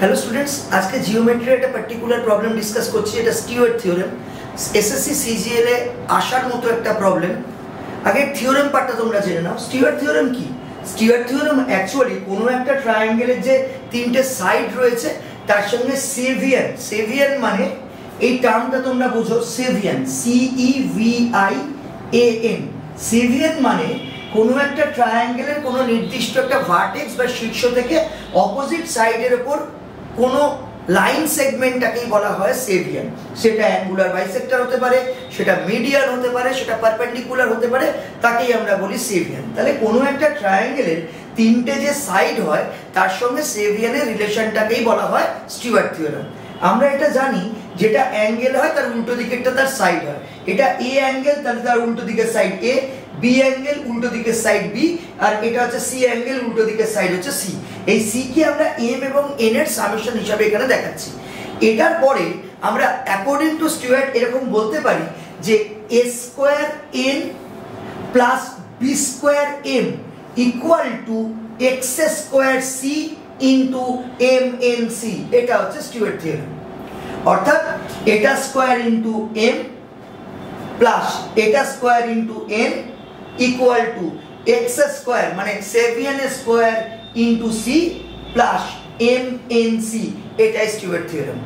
Hello students, आज के geometry एक पार्टिकुलर प्रॉब्लम डिसकस করছি। এটা স্টুয়ার্ট থিওরেম, এসএসসি সিজিএল এ আসার মতো একটা প্রবলেম। আগে থিওরেম পার্টটা তোমরা জেনে নাও। স্টুয়ার্ট থিওরেম কি? স্টুয়ার্ট থিওরেম অ্যাকচুয়ালি কোনো একটা ট্রায়াঙ্গেলের যে তিনটে সাইড রয়েছে তার সঙ্গে সেভিয়ান, সেভিয়ান মানে এই টার্মটা তোমরা বুঝো, সেভিয়ান, CEVIAN, সেভিয়ান মানে কোনো একটা ট্রায়াঙ্গেলের কোনো নির্দিষ্ট একটা ভার্টেক্স বা শীর্ষ থেকে অপোজিট সাইডের উপর কোনো লাইন সেগমেন্টটাকেই বলা হয় সেভিয়ান। সেটা অ্যাঙ্গুলার বাইসেক্টর হতে পারে, সেটা মিডিয়ান হতে পারে, সেটা পারপেন্ডিকুলার হতে পারে, তাকেই আমরা বলি সেভিয়ান। তাহলে কোনো একটা ট্রায়াঙ্গেলের তিনটে যে সাইড হয় তার সঙ্গে সেভিয়ানের রিলেশনটাকেই বলা হয় স্টুয়ার্ট থিওরেম। আমরা এটা জানি, যেটা অ্যাঙ্গেল হয় তার উল্টো দিকেরটা তার সাইড হয়। এটা এ অ্যাঙ্গেল, তাহলে তার উল্টো দিকের সাইড এ, বি অ্যাঙ্গেল উল্টো দিকের সাইড বি, আর এটা হচ্ছে সি অ্যাঙ্গেল উল্টো দিকের সাইড হচ্ছে সি। এই সি কে আমরা এম এবং এন এর সামেশন হিসাবে এখানে দেখাচ্ছি। এটার পরে আমরা অ্যাকর্ডিং টু স্টুয়ার্ট এরকম বলতে পারি যে A square N plus B square M equal to X square C into M N C. এটা হচ্ছে স্টুয়ার্ট থিওরেম। অর্থাৎ এটা স্কোয়ার ইন্টু এম প্লাস এটা square into N equal to X square মানে cevian square into C plus M N C. এটাই Stewart theorem.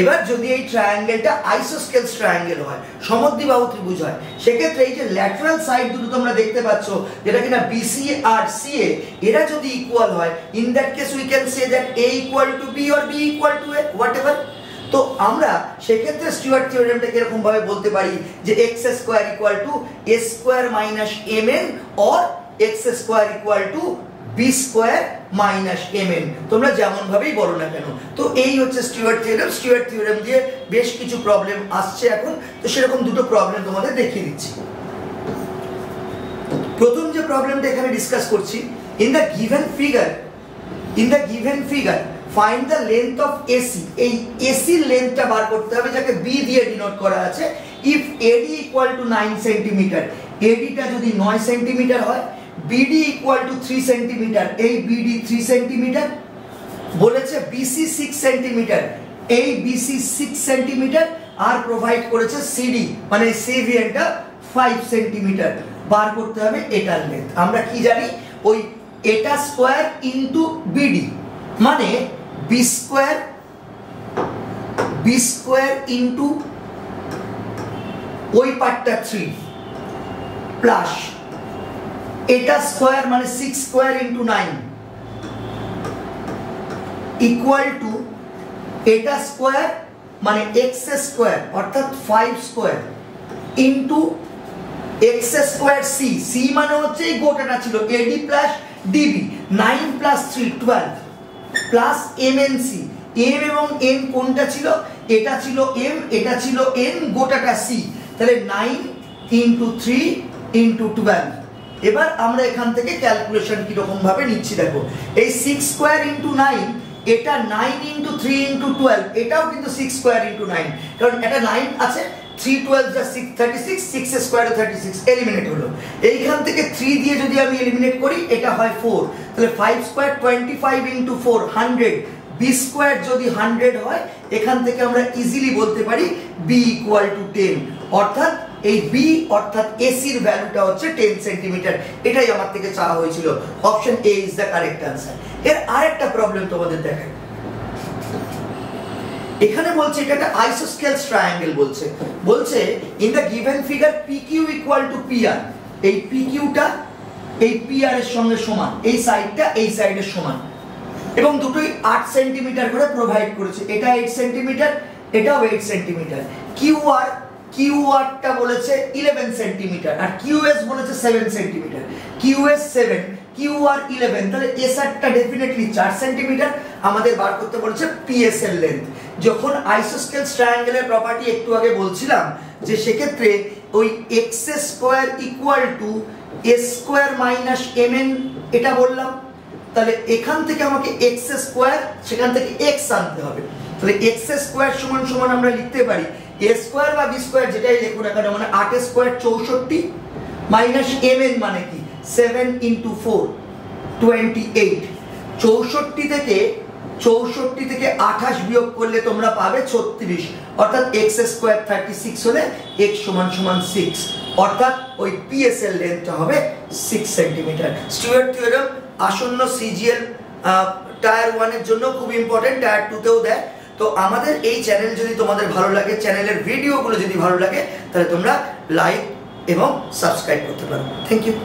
এবার যদি এই ট্রায়াঙ্গেলটা আইসোস্কেলস ট্রায়াঙ্গেল হয়, সমদ্বিবাহু ত্রিভুজ হয়, সেক্ষেত্রে এই যে ল্যাটারাল সাইড দুটো তোমরা দেখতে পাচ্ছ, যেটা কিনা বিসি আর সিএ, এরা যদি ইকুয়াল হয়, in that case we can say that A equal to B or B equal to A, whatever. তো আমরা সেক্ষেত্রে স্টুয়ার্ট থিওরেমটাকে এরকম ভাবে বলতে পারি যে x square equal to a square minus m n or x square equal to b square minus m n, তোমরা যেমন ভাবেই বলো না কেন। তো এই হচ্ছে স্টুয়ার্ট থিওরেম। স্টুয়ার্ট থিওরেম দিয়ে বেশ কিছু প্রবলেম আসছে এখন, তো সেরকম দুটো প্রবলেম তোমাদের দেখিয়ে দিচ্ছি। প্রথম যে প্রবলেমটা এখানে ডিসকাস করছি, in the given figure find the length of AC. এই এসি লেন্থটা বার করতে হবে, যাকে বি দিয়ে ডিনোট করা আছে। If AD equal to 9 centimetre, এডিটা যদি 9 সেন্টিমিটার হয়, বিডি ইকুয়াল টু 3 সেন্টিমিটার, এই বিডি 3 সেন্টিমিটার বলেছে, বিসি 6 সেন্টিমিটার, এই বিসি 6 সেন্টিমিটার, আর প্রোভাইড করেছে সিডি মানে সেভিয়ানটা 5 সেন্টিমিটার। বার করতে হবে এটার লেন্থ। আমরা কি জানি, ওই এটা স্কোয়ার ইনটু বিডি মানে বি স্কোয়ার ইনটু ওই পার্টটা 3 প্লাস এটা স্কোয়ার মানে 6 স্কোয়ার ইনটু 9 ইকুয়াল টু এটা স্কোয়ার মানে এক্স স্কোয়ার অর্থাৎ 5 square into x square C. C মানে হচ্ছে এই গোটাটা ছিল AD plus DB, 9 plus 3 12 plus M N C. M এবং এন কোনটা ছিল? এটা ছিল এম, এটা ছিল এন, গোটাটা সি। তাহলে 9 ইন্টু 3 ইন্টু 12। এবার আমরা এখান থেকে ক্যালকুলেশন কিরকম ভাবে নিচ্ছি দেখো। এই 6 স্কোয়ার ইন্টু 9, এটা 9 ইন্টু 3 ইন্টু 12, এটাও কিন্তু 6 স্কোয়ার ইন্টু 9, কারণ এটা 9 আছে, 3 12 যা 6 36, 6 স্কোয়ার 36, এলিমিনেট হলো। এইখান থেকে 3 দিয়ে যদি আমি এলিমিনেট করি, এটা হয় 4। তাহলে 5 স্কোয়ার 25 ইন্টু 4 100, বি স্কোয়ার যদি 100 হয়, এখান থেকে আমরা ইজিলি বলতে পারি বি ইকুয়াল টু 10। অর্থাৎ এই বি অর্থাৎ এসির ভ্যালুটা হচ্ছে 10 সেন্টিমিটার। এটাই আমার থেকে চাওয়া হয়েছিল। Option A is the correct answer. এর আরেকটা প্রবলেম তোমাদের দেখাই। এখানে বলছে এটা একটা আইসোস্কেলস ট্রায়াঙ্গেল বলছে in the given figure PQ equal to PR. এই পিকিউটা এই পিআর এর সঙ্গে সমান, এই সাইডটা এই সাইডের সমান, এবং দুটোই 8 সেন্টিমিটার করে প্রোভাইড করেছে। এটা 8 সেন্টিমিটার, এটাও 8 সেন্টিমিটার। কিউআরটা বলেছে 11 সেন্টিমিটার আর কিউএস বলেছে 7 সেন্টিমিটার। কিউএস 7, কিউআর 11, তাহলে এসআরটা ডেফিনেটলি 4 সেন্টিমিটার। আমাদের বার করতে বলেছে পিএস এর লেন্থ। যখন আইসোস্কেলস ট্রায়াঙ্গেলের প্রপার্টি একটু আগে বলছিলাম, যে সেক্ষেত্রে ওই x square equal to a square minus m n, এটা বললাম। তাহলে এখান থেকে আমাকে এক্স স্কোয়ার, সেখান থেকে এক্স আনতে হবে। তাহলে এক্স স্কোয়ার সমান সমান আমরা লিখতে পারি এ স্কোয়ার বা বি স্কোয়ার যেটাই লিখুন না কেন, মানে 8 স্কোয়ার 64 মাইনাস এম এন মানে কি 7 ইন্টু 4 28। 64 থেকে 64 থেকে 28 বিয়োগ করলে তোমরা পাবে 36, অর্থাৎ x স্কয়ার 36 হলে x সমান সমান 6, অর্থাৎ ওই পিএস এর লেন্থটা হবে 6 সেন্টিমিটার। স্টুয়ার্ট থিওরেম আসন্ন সিজিএল টায়ার 1 এর জন্য খুব ইম্পর্টেন্ট, টায়ার 2 তেও দেয়। তো আমাদের এই চ্যানেল যদি তোমাদের ভালো লাগে, চ্যানেলের ভিডিওগুলো যদি ভালো লাগে, তাহলে তোমরা লাইক এবং সাবস্ক্রাইব করতে পারো। Thank you.